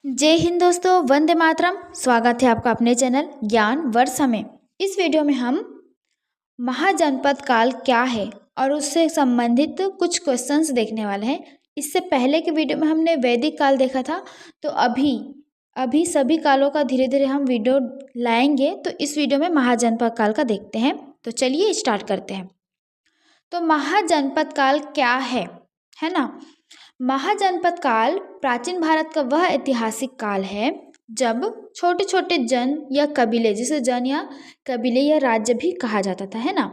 जय हिंद दोस्तों, वंदे मातरम। स्वागत है आपका अपने चैनल ज्ञान वर्षा में। इस वीडियो में हम महाजनपद काल क्या है और उससे संबंधित कुछ क्वेश्चंस देखने वाले हैं। इससे पहले के वीडियो में हमने वैदिक काल देखा था, तो अभी सभी कालों का धीरे धीरे हम वीडियो लाएंगे। तो इस वीडियो में महाजनपद काल का देखते हैं। तो चलिए स्टार्ट करते हैं। तो महाजनपद काल क्या है ना। महाजनपद काल प्राचीन भारत का वह ऐतिहासिक काल है जब छोटे छोटे जन या कबीले, जिसे जन या कबीले या राज्य भी कहा जाता था, है ना,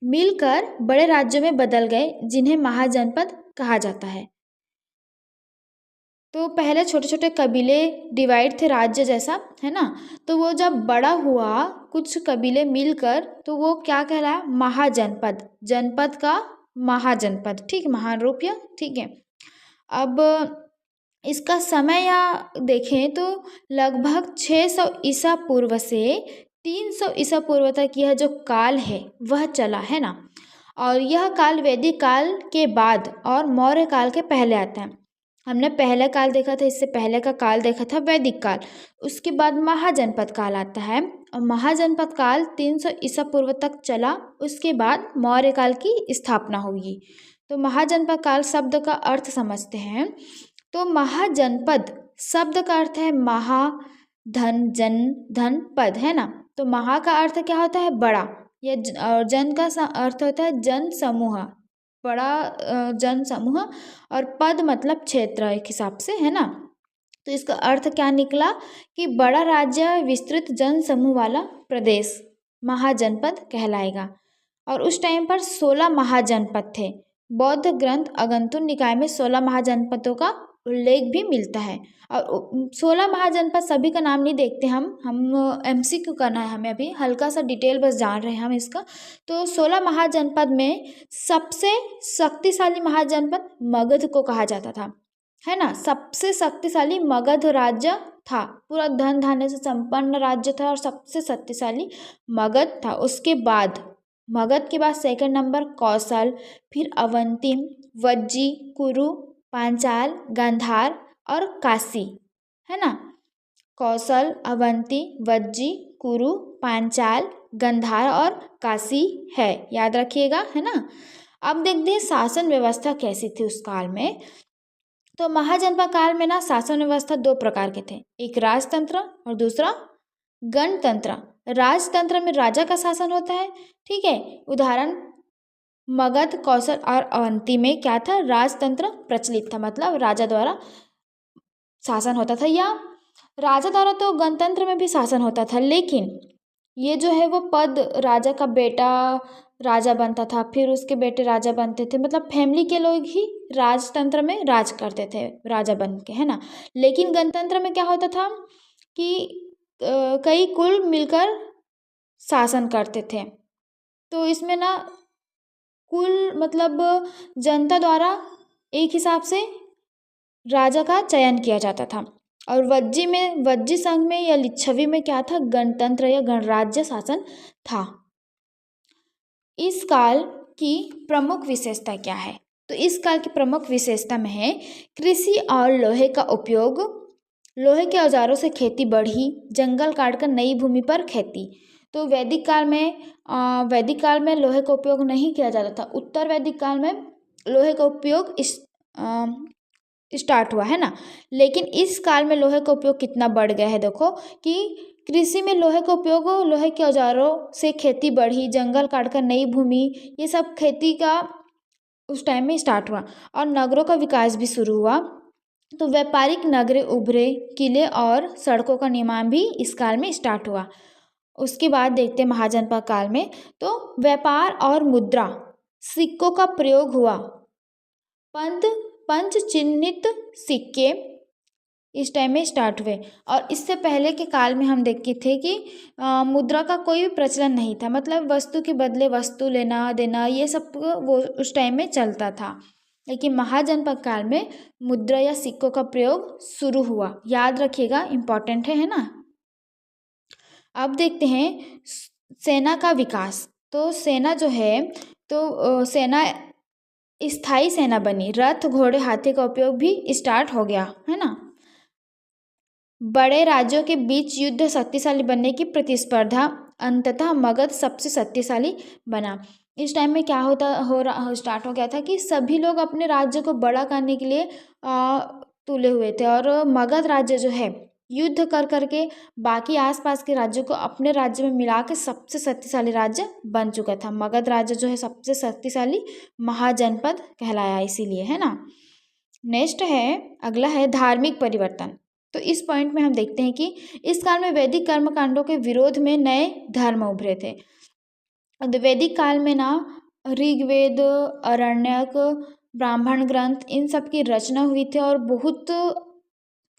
मिलकर बड़े राज्यों में बदल गए, जिन्हें महाजनपद कहा जाता है। तो पहले छोटे छोटे कबीले डिवाइड थे, राज्य जैसा, है ना। तो वो जब बड़ा हुआ, कुछ कबीले मिलकर, तो वो क्या कहलाया, महाजनपद। जनपद का महाजनपद, ठीक, महान रूप, या ठीक है। अब इसका समय या देखें तो लगभग 600 ईसा पूर्व से 300 ईसा पूर्व तक यह जो काल है वह चला, है ना। और यह काल वैदिक काल के बाद और मौर्य काल के पहले आता है। हमने पहला काल देखा था, इससे पहले का काल देखा था वैदिक काल। उसके बाद महाजनपद काल आता है और महाजनपद काल 300 ईसा पूर्व तक चला। उसके बाद मौर्य काल की स्थापना हुई। तो महाजनपद काल शब्द का अर्थ समझते हैं। तो महाजनपद शब्द का अर्थ है महा, धन, जन, धन, पद, है ना। तो महा का अर्थ क्या होता है, बड़ा, और जन का अर्थ होता है जन समूह, बड़ा जन समूह, और पद मतलब क्षेत्र एक हिसाब से, है ना। तो इसका अर्थ क्या निकला कि बड़ा राज्य, विस्तृत जन समूह वाला प्रदेश महाजनपद कहलाएगा। और उस टाइम पर 16 महाजनपद थे। बौद्ध ग्रंथ अगंतुर निकाय में 16 महाजनपदों का उल्लेख भी मिलता है। और 16 महाजनपद सभी का नाम नहीं देखते हम एमसीक्यू करना है हमें, अभी हल्का सा डिटेल बस जान रहे हैं हम इसका। तो 16 महाजनपद में सबसे शक्तिशाली महाजनपद मगध को कहा जाता था, है ना। सबसे शक्तिशाली मगध राज्य था, पूरा धन धान्य से संपन्न राज्य था और सबसे शक्तिशाली मगध था। उसके बाद मगध के बाद सेकंड नंबर कौशल, फिर अवंती, वज्जी, कुरु, पांचाल, गांधार और काशी, है ना। कौशल, अवंती, वज्जी, कुरु, पांचाल, गांधार और काशी है, याद रखिएगा, है ना। अब देखते हैं शासन व्यवस्था कैसी थी उस काल में। तो महाजनपद काल में ना शासन व्यवस्था दो प्रकार के थे, एक राजतंत्र और दूसरा गणतंत्र। राजतंत्र में राजा का शासन होता है, ठीक है। उदाहरण मगध, कौशल और अवंती में क्या था, राजतंत्र प्रचलित था, मतलब राजा द्वारा शासन होता था, या राजा द्वारा तो गणतंत्र में भी शासन होता था, लेकिन ये जो है वो पद, राजा का बेटा राजा बनता था, फिर उसके बेटे राजा बनते थे, मतलब फैमिली के लोग ही राजतंत्र में राज करते थे राजा बन के, है ना। लेकिन गणतंत्र में क्या होता था कि कई कुल मिलकर शासन करते थे। तो इसमें ना कुल मतलब जनता द्वारा एक हिसाब से राजा का चयन किया जाता था। और वज्जी संघ में या लिच्छवी में क्या था, गणतंत्र या गणराज्य शासन था। इस काल की प्रमुख विशेषता क्या है, तो इस काल की प्रमुख विशेषता में है कृषि और लोहे का उपयोग। लोहे के औजारों से खेती बढ़ी, जंगल काटकर नई भूमि पर खेती। तो वैदिक काल में लोहे का उपयोग नहीं किया जाता था। उत्तर वैदिक काल में लोहे का उपयोग स्टार्ट हुआ, है ना। लेकिन इस काल में लोहे का उपयोग कितना बढ़ गया है, देखो कि कृषि में लोहे का उपयोग, लोहे के औजारों से खेती बढ़ी, जंगल काटकर नई भूमि, ये सब खेती का उस टाइम में स्टार्ट हुआ। और नगरों का विकास भी शुरू हुआ। तो व्यापारिक नगरें उभरे, किले और सड़कों का निर्माण भी इस काल में स्टार्ट हुआ। उसके बाद देखते हैं महाजनपद काल में, तो व्यापार और मुद्रा, सिक्कों का प्रयोग हुआ। पंच चिन्हित सिक्के इस टाइम में स्टार्ट हुए। और इससे पहले के काल में हम देखे थे कि मुद्रा का कोई भी प्रचलन नहीं था, मतलब वस्तु के बदले वस्तु लेना देना, ये सब वो उस टाइम में चलता था। लेकिन महाजनपद काल में मुद्रा या सिक्कों का प्रयोग शुरू हुआ, याद रखिएगा, इम्पॉर्टेंट है ना। अब देखते हैं सेना का विकास। तो सेना जो है, तो सेना स्थायी सेना बनी, रथ, घोड़े, हाथी का उपयोग भी स्टार्ट हो गया, है ना। बड़े राज्यों के बीच युद्ध शक्तिशाली बनने की प्रतिस्पर्धा, अंततः मगध सबसे शक्तिशाली बना। इस टाइम में क्या स्टार्ट हो गया था कि सभी लोग अपने राज्य को बड़ा करने के लिए तुले हुए थे, और मगध राज्य जो है युद्ध कर करके बाकी आसपास के राज्यों को अपने राज्य में मिला के सबसे शक्तिशाली राज्य बन चुका था। मगध राज्य जो है सबसे शक्तिशाली महाजनपद कहलाया इसीलिए, है ना। नेक्स्ट है, अगला है धार्मिक परिवर्तन। तो इस पॉइंट में हम देखते हैं कि इस काल में वैदिक कर्मकांडों के विरोध में नए धर्म उभरे थे। वैदिक काल में ना ऋग्वेद, आरण्यक, ब्राह्मण ग्रंथ, इन सब की रचना हुई थी और बहुत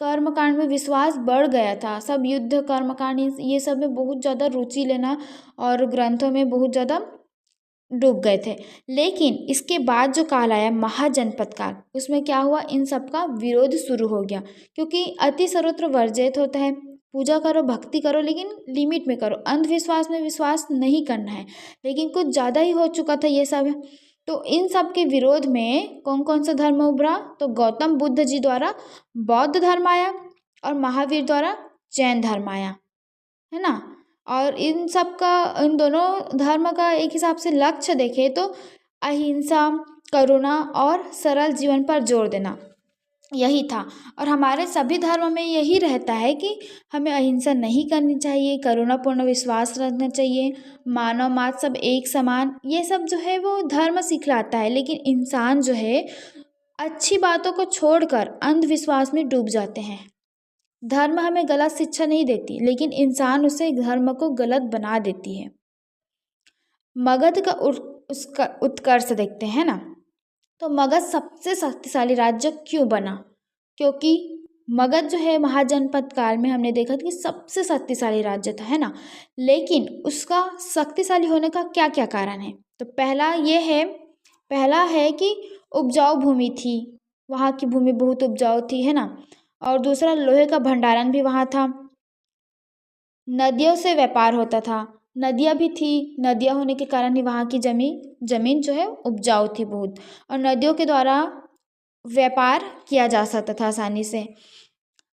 कर्मकांड में विश्वास बढ़ गया था। सब युद्ध कर्मकांड ये सब में बहुत ज़्यादा रुचि लेना और ग्रंथों में बहुत ज़्यादा डूब गए थे। लेकिन इसके बाद जो काल आया महाजनपद काल, उसमें क्या हुआ, इन सब का विरोध शुरू हो गया, क्योंकि अति सर्वत्र वर्जित होता है। पूजा करो, भक्ति करो, लेकिन लिमिट में करो। अंधविश्वास में विश्वास नहीं करना है, लेकिन कुछ ज़्यादा ही हो चुका था ये सब। तो इन सब के विरोध में कौन कौन सा धर्म उभरा, तो गौतम बुद्ध जी द्वारा बौद्ध धर्म आया और महावीर द्वारा जैन धर्म आया, है ना। और इन सब का, इन दोनों धर्म का एक हिसाब से लक्ष्य देखें तो अहिंसा, करुणा और सरल जीवन पर जोर देना यही था। और हमारे सभी धर्म में यही रहता है कि हमें अहिंसा नहीं करनी चाहिए, करुणापूर्ण विश्वास रखना चाहिए, मानव मात्र सब एक समान, ये सब जो है वो धर्म सिखलाता है। लेकिन इंसान जो है अच्छी बातों को छोड़कर अंधविश्वास में डूब जाते हैं। धर्म हमें गलत शिक्षा नहीं देती, लेकिन इंसान उसे धर्म को गलत बना देती है। मगध का उसका उत्कर्ष देखते हैं ना। तो मगध सबसे शक्तिशाली राज्य क्यों बना, क्योंकि मगध जो है महाजनपद काल में हमने देखा कि सबसे शक्तिशाली राज्य था, है ना। लेकिन उसका शक्तिशाली होने का क्या क्या कारण है, तो पहला है कि उपजाऊ भूमि थी, वहाँ की भूमि बहुत उपजाऊ थी, है ना। और दूसरा, लोहे का भंडारण भी वहाँ था, नदियों से व्यापार होता था, नदियाँ भी थी, नदियाँ होने के कारण ही वहाँ की जमीन जो है उपजाऊ थी बहुत, और नदियों के द्वारा व्यापार किया जा सकता था आसानी से।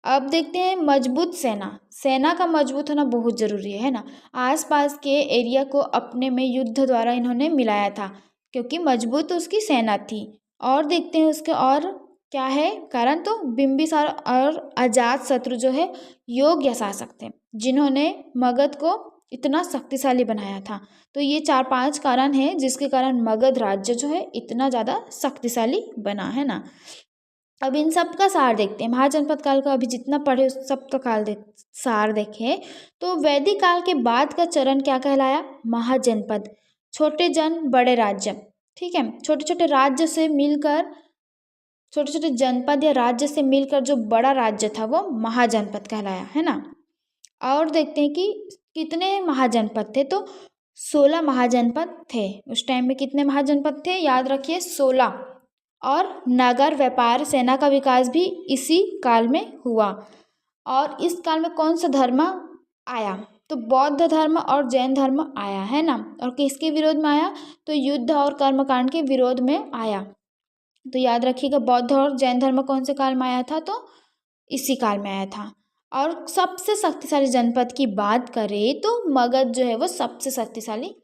अब देखते हैं मजबूत सेना का मजबूत होना बहुत ज़रूरी है ना। आसपास के एरिया को अपने में युद्ध द्वारा इन्होंने मिलाया था, क्योंकि मजबूत उसकी सेना थी। और देखते हैं उसके और क्या है कारण, तो बिंबिसार और अजातशत्रु जो है योग्य शासक थे, जिन्होंने मगध को इतना शक्तिशाली बनाया था। तो ये 4-5 कारण हैं जिसके कारण मगध राज्य जो है इतना ज़्यादा शक्तिशाली बना, है ना। अब इन सब का सार देखते हैं, महाजनपद काल का अभी जितना पढ़े उस सब का सार देखें तो वैदिक काल के बाद का चरण क्या कहलाया, महाजनपद। छोटे जन बड़े राज्य, ठीक है, छोटे छोटे राज्य से मिलकर, छोटे छोटे जनपद या राज्य से मिलकर जो बड़ा राज्य था वो महाजनपद कहलाया, है ना। और देखते हैं कि कितने महाजनपद थे, तो 16 महाजनपद थे। उस टाइम में कितने महाजनपद थे, याद रखिए 16। और नगर, व्यापार, सेना का विकास भी इसी काल में हुआ। और इस काल में कौन सा धर्म आया, तो बौद्ध धर्म और जैन धर्म आया, है ना। और किसके विरोध में आया, तो युद्ध और कर्मकांड के विरोध में आया। तो याद रखिएगा बौद्ध और जैन धर्म कौन से काल में आया था, तो इसी काल में आया था। और सबसे शक्तिशाली जनपद की बात करें तो मगध जो है वो सबसे शक्तिशाली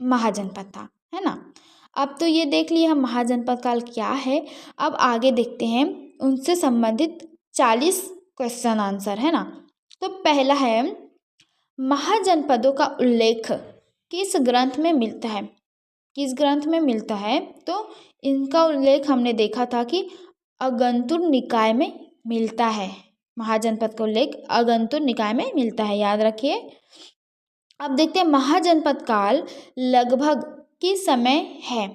महाजनपद था, है ना। अब तो ये देख लिए हम महाजनपद काल क्या है। अब आगे देखते हैं उनसे संबंधित 40 क्वेश्चन आंसर, है ना। तो पहला है, महाजनपदों का उल्लेख किस ग्रंथ में मिलता है, किस ग्रंथ में मिलता है, तो इनका उल्लेख हमने देखा था कि अगंतुर निकाय में मिलता है। महाजनपद का उल्लेख अगंतुर निकाय में मिलता है, याद रखिए। अब देखते हैं महाजनपद काल लगभग किस समय है,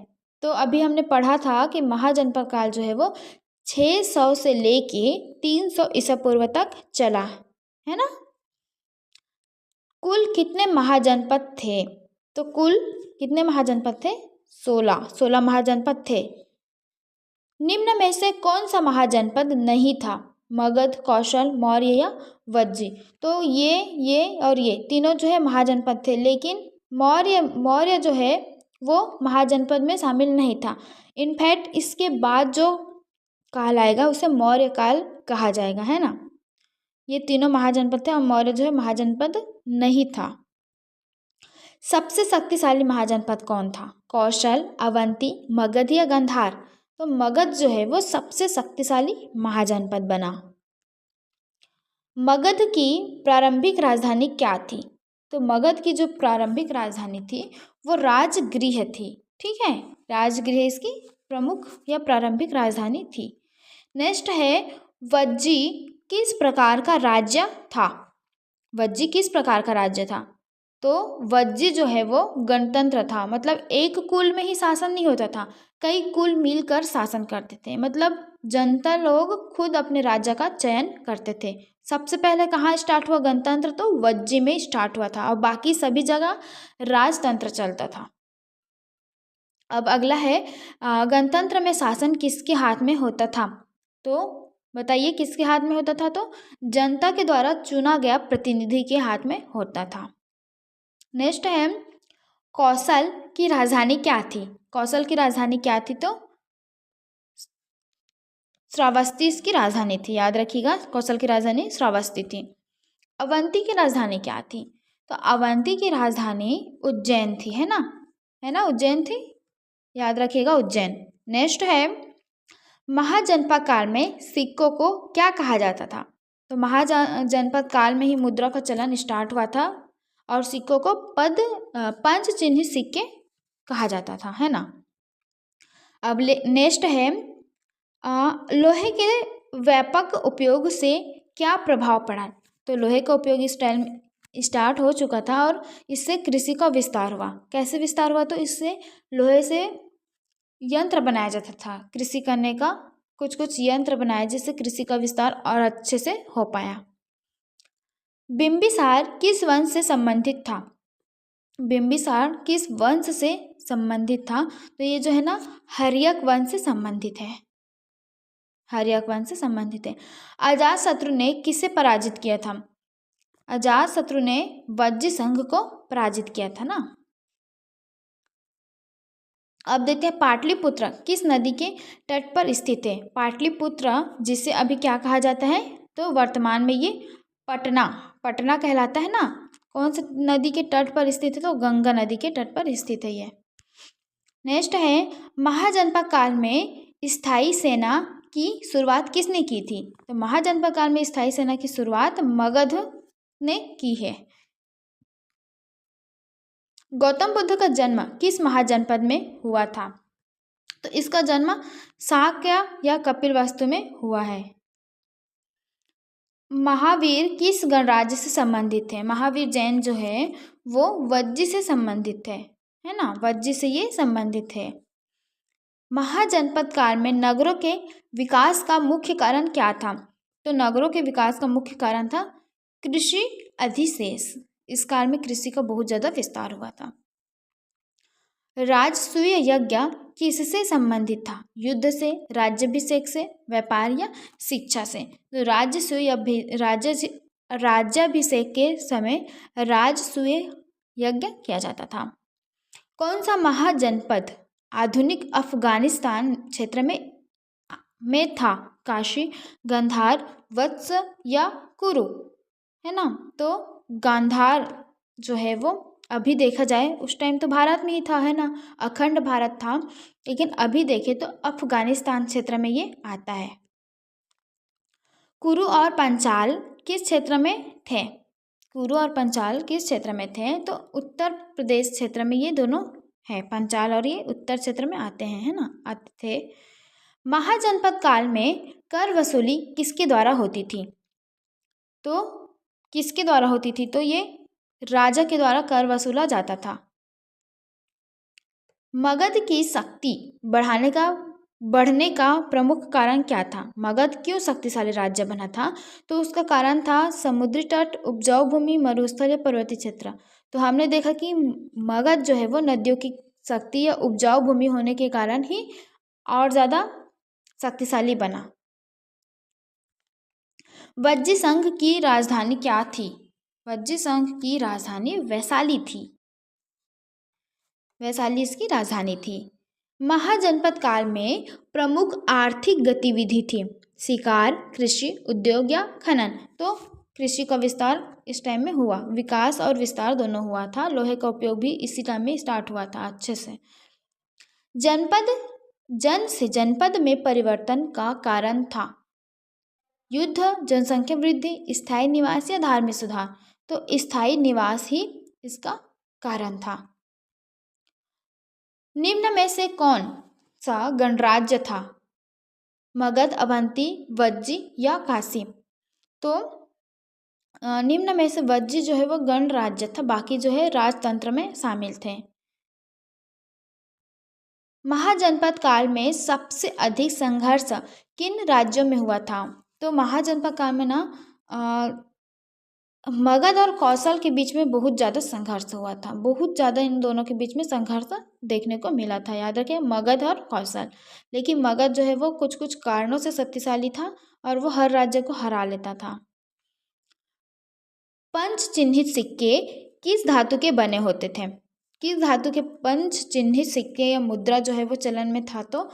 तो अभी हमने पढ़ा था कि महाजनपद काल जो है वो 600 से लेके 300 ईसा पूर्व तक चला, है ना। कुल कितने महाजनपद थे, तो कुल कितने महाजनपद थे, 16 महाजनपद थे। निम्न में से कौन सा महाजनपद नहीं था, मगध, कौशल, मौर्य या वज्जी। तो ये और ये तीनों जो है महाजनपद थे, लेकिन मौर्य जो है वो महाजनपद में शामिल नहीं था। इनफैक्ट इसके बाद जो काल आएगा उसे मौर्य काल कहा जाएगा, है ना। ये तीनों महाजनपद थे और मौर्य जो है महाजनपद नहीं था। सबसे शक्तिशाली महाजनपद कौन था? कौशल, अवंती, मगध या गांधार? तो मगध जो है वो सबसे शक्तिशाली महाजनपद बना। मगध की प्रारंभिक राजधानी क्या थी? तो मगध की जो प्रारंभिक राजधानी थी वो राजगृह थी। ठीक है, राजगृह इसकी प्रमुख या प्रारंभिक राजधानी थी। नेक्स्ट है, वज्जी किस प्रकार का राज्य था? वज्जी किस प्रकार का राज्य था? तो वज्जी जो है वो गणतंत्र था, मतलब एक कुल में ही शासन नहीं होता था, कई कुल मिलकर शासन करते थे, मतलब जनता लोग खुद अपने राज्य का चयन करते थे। सबसे पहले कहाँ स्टार्ट हुआ गणतंत्र? तो वज्जी में स्टार्ट हुआ था और बाकी सभी जगह राजतंत्र चलता था। अब अगला है, गणतंत्र में शासन किसके हाथ में होता था? तो बताइए किसके हाथ में होता था? तो जनता के द्वारा चुना गया प्रतिनिधि के हाथ में होता था। नेक्स्ट है, कौशल की राजधानी क्या थी? कौशल की राजधानी क्या थी? तो श्रावस्ती इसकी राजधानी थी, याद रखिएगा, कौशल की राजधानी श्रावस्ती थी। अवंती की राजधानी क्या थी? तो अवंती की राजधानी उज्जैन थी, है ना, उज्जैन थी, याद रखिएगा, उज्जैन। नेक्स्ट है, महाजनपद काल में सिक्कों को क्या कहा जाता था? तो महाजनपद काल में ही मुद्रा का चलन स्टार्ट हुआ था और सिक्कों को पंच चिन्हित सिक्के कहा जाता था, है ना। अब नेक्स्ट है, लोहे के व्यापक उपयोग से क्या प्रभाव पड़ा? तो लोहे का उपयोग इस टाइम स्टार्ट हो चुका था और इससे कृषि का विस्तार हुआ। कैसे विस्तार हुआ? तो इससे लोहे से यंत्र बनाया जाता था कृषि करने का, कुछ यंत्र बनाए जिससे कृषि का विस्तार और अच्छे से हो पाया। बिंबिसार किस वंश से संबंधित था? बिंबिसार किस वंश से संबंधित था? तो ये जो है ना, हर्यक वंश से संबंधित है, हर्यक वंश से संबंधित है। अजातशत्रु ने किसे पराजित किया था? अजातशत्रु ने वज्जी संघ को पराजित किया था ना। अब देखते हैं, पाटलिपुत्र किस नदी के तट पर स्थित है? पाटलिपुत्र जिसे अभी क्या कहा जाता है? तो वर्तमान में ये पटना कहलाता है ना। कौन सी नदी के तट पर स्थित है? तो गंगा नदी के तट पर स्थित है ये। नेक्स्ट है, महाजनपद काल में स्थायी सेना की शुरुआत किसने की थी? तो महाजनपद काल में स्थायी सेना की शुरुआत मगध ने की है। गौतम बुद्ध का जन्म किस महाजनपद में हुआ था? तो इसका जन्म शाक्य या कपिलवस्तु में हुआ है। महावीर किस गणराज्य से संबंधित है? महावीर जैन जो है वो वज्जी से संबंधित है ना, वज्जी से ये संबंधित है। महाजनपद काल में नगरों के विकास का मुख्य कारण क्या था? तो नगरों के विकास का मुख्य कारण था कृषि अधिशेष। इस काल में कृषि का बहुत ज़्यादा विस्तार हुआ था। राजसूय यज्ञ किससे संबंधित था? युद्ध से, राज्याभिषेक से, व्यापार या शिक्षा से? तो राज्याभिषेक के समय राजसूय यज्ञ किया जाता था। कौन सा महाजनपद आधुनिक अफगानिस्तान क्षेत्र में था? काशी, गांधार, वत्स या कुरु? है ना, तो गांधार जो है वो अभी देखा जाए उस टाइम तो भारत में ही था, है ना, अखंड भारत था, लेकिन अभी देखें तो अफगानिस्तान क्षेत्र में ये आता है। कुरु और पंचाल किस क्षेत्र में थे? कुरु और पंचाल किस क्षेत्र में थे? तो उत्तर प्रदेश क्षेत्र में ये दोनों है, पंचाल और ये उत्तर क्षेत्र में आते हैं, है ना, आते थे। महाजनपद काल में कर वसूली किसके द्वारा होती थी? तो किसके द्वारा होती थी? तो ये राजा के द्वारा कर वसूला जाता था। मगध की शक्ति बढ़ने का प्रमुख कारण क्या था? मगध क्यों शक्तिशाली राज्य बना था? तो उसका कारण था समुद्री तट, उपजाऊ भूमि, मरुस्थल या पर्वतीय क्षेत्र। तो हमने देखा कि मगध जो है वो नदियों की शक्ति या उपजाऊ भूमि होने के कारण ही और ज़्यादा शक्तिशाली बना। वज्जी संघ की राजधानी क्या थी? वज्जी संघ की राजधानी वैशाली थी, वैशाली इसकी राजधानी थी। महाजनपद काल में प्रमुख आर्थिक गतिविधि थी शिकार, कृषि, उद्योग या खनन। तो कृषि का विस्तार इस टाइम में हुआ, विकास और विस्तार दोनों हुआ था। लोहे का उपयोग भी इसी टाइम में स्टार्ट हुआ था अच्छे से। जन से जनपद में परिवर्तन का कारण था युद्ध, जनसंख्या वृद्धि, स्थायी निवास या धार्मिक सुधार। तो स्थायी निवास ही इसका कारण था। निम्न में से कौन सा गणराज्य था? मगध, अवंती, वज्जी या काशी। तो निम्न में से वज्जी जो है वो गणराज्य था, बाकी जो है राजतंत्र में शामिल थे। महाजनपद काल में सबसे अधिक संघर्ष किन राज्यों में हुआ था? तो महाजनपद काल में ना मगध और कौशल के बीच में बहुत ज़्यादा संघर्ष हुआ था, बहुत ज़्यादा इन दोनों के बीच में संघर्ष देखने को मिला था। याद रखें, मगध और कौशल। लेकिन मगध जो है वो कुछ कुछ कारणों से शक्तिशाली था और वो हर राज्य को हरा लेता था। पंच चिन्हित सिक्के किस धातु के बने होते थे? किस धातु के पंच चिन्हित सिक्के या मुद्रा जो है वो चलन में था? तो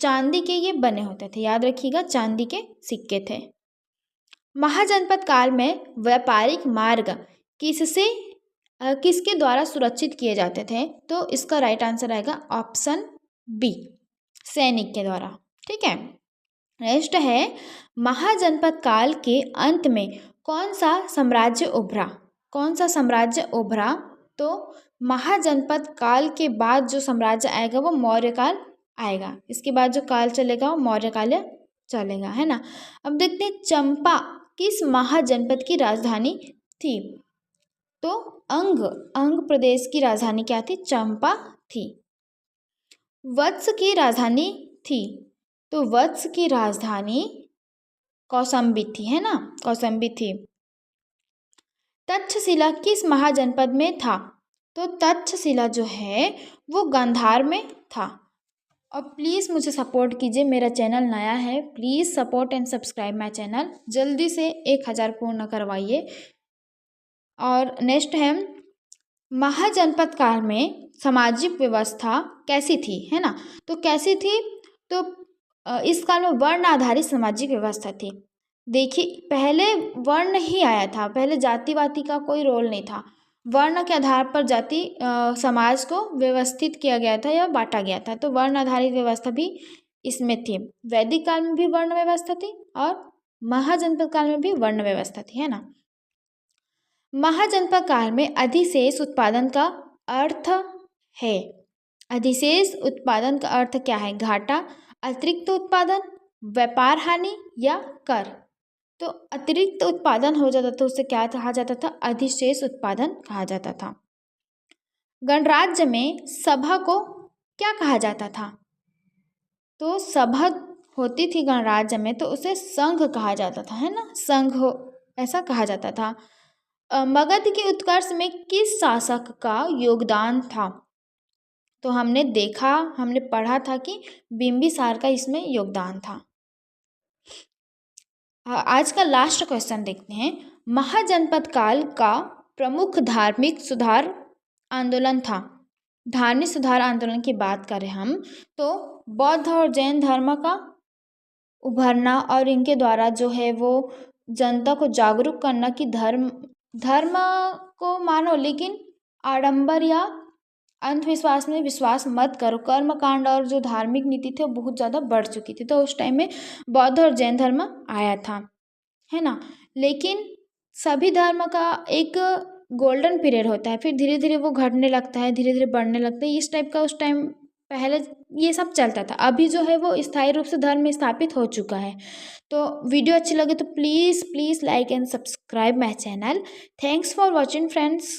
चांदी के ये बने होते थे। याद रखिएगा, चांदी के सिक्के थे। महाजनपद काल में व्यापारिक मार्ग किसके द्वारा सुरक्षित किए जाते थे? तो इसका राइट आंसर आएगा ऑप्शन बी, सैनिक के द्वारा। ठीक है। नेक्स्ट है, महाजनपद काल के अंत में कौन सा साम्राज्य उभरा? कौन सा साम्राज्य उभरा? तो महाजनपद काल के बाद जो साम्राज्य आएगा वो मौर्य काल आएगा। इसके बाद जो काल चलेगा वो मौर्य काल चलेगा, है ना। अब देखते हैं, चंपा किस महाजनपद की राजधानी थी? तो अंग प्रदेश की राजधानी क्या थी? चंपा थी। वत्स की राजधानी थी? तो वत्स की राजधानी कौशाम्बी थी, है ना, कौशाम्बी थी। तक्षशिला किस महाजनपद में था? तो तक्षशिला जो है वो गांधार में था। और प्लीज़ मुझे सपोर्ट कीजिए, मेरा चैनल नया है, please support and subscribe my channel. जल्दी से 1000 पूर्ण करवाइए। और नेक्स्ट है, महाजनपद काल में सामाजिक व्यवस्था कैसी थी, है ना। तो कैसी थी? तो इस काल में वर्ण आधारित सामाजिक व्यवस्था थी। देखिए, पहले वर्ण ही आया था, पहले जाति वाति का कोई रोल नहीं था। वर्ण के आधार पर जाति समाज को व्यवस्थित किया गया था या बांटा गया था। तो वर्ण आधारित व्यवस्था भी इसमें थी। वैदिक काल में भी वर्ण व्यवस्था थी और महाजनपद काल में भी वर्ण व्यवस्था थी, है ना। महाजनपद काल में अधिशेष उत्पादन का अर्थ है? अधिशेष उत्पादन का अर्थ क्या है? घाटा, अतिरिक्त उत्पादन, व्यापार हानि या कर। तो अतिरिक्त उत्पादन हो जाता था, उसे क्या कहा जाता था? अधिशेष उत्पादन कहा जाता था। गणराज्य में सभा को क्या कहा जाता था? तो सभा होती थी गणराज्य में तो उसे संघ कहा जाता था, है ना, संघ हो ऐसा कहा जाता था। मगध के उत्कर्ष में किस शासक का योगदान था? तो हमने पढ़ा था कि बिंबिसार का इसमें योगदान था। आज का लास्ट क्वेश्चन देखते हैं। महाजनपद काल का प्रमुख धार्मिक सुधार आंदोलन था। धार्मिक सुधार आंदोलन की बात करें हम तो बौद्ध और जैन धर्म का उभरना और इनके द्वारा जो है वो जनता को जागरूक करना कि धर्म को मानो लेकिन आडंबर या अंधविश्वास में विश्वास मत करो। कर्मकांड और जो धार्मिक नीति थे वो बहुत ज़्यादा बढ़ चुकी थी। तो उस टाइम में बौद्ध और जैन धर्म आया था, है ना। लेकिन सभी धर्म का एक गोल्डन पीरियड होता है, फिर धीरे धीरे वो घटने लगता है, धीरे धीरे बढ़ने लगता है। इस टाइप का उस टाइम पहले ये सब चलता था। अभी जो है वो स्थायी रूप से धर्म स्थापित हो चुका है। तो वीडियो अच्छी लगे तो please like and subscribe my channel. Thanks for watching friends.